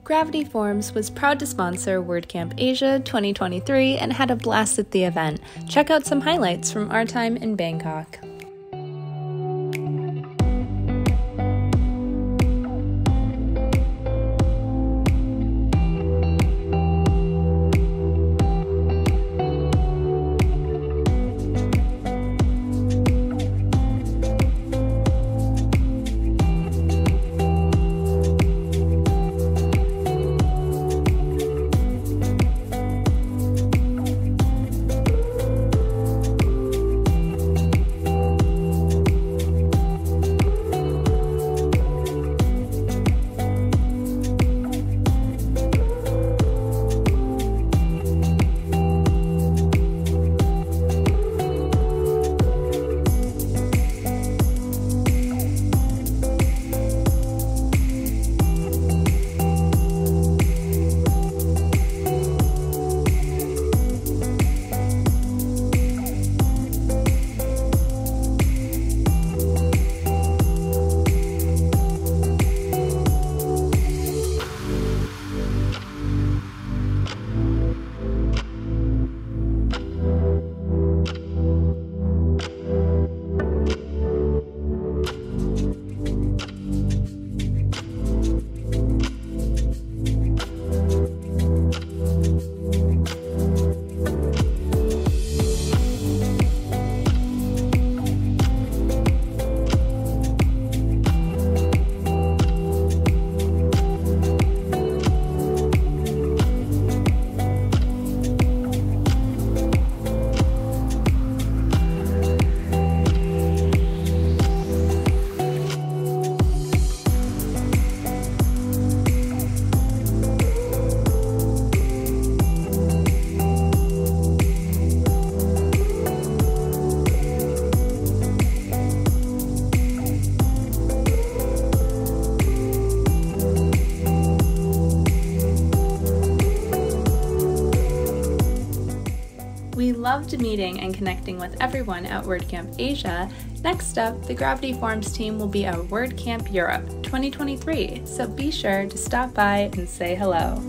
Gravity Forms was proud to sponsor WordCamp Asia 2023 and had a blast at the event. Check out some highlights from our time in Bangkok. We loved meeting and connecting with everyone at WordCamp Asia. Next up, the Gravity Forms team will be at WordCamp Europe 2023, so be sure to stop by and say hello.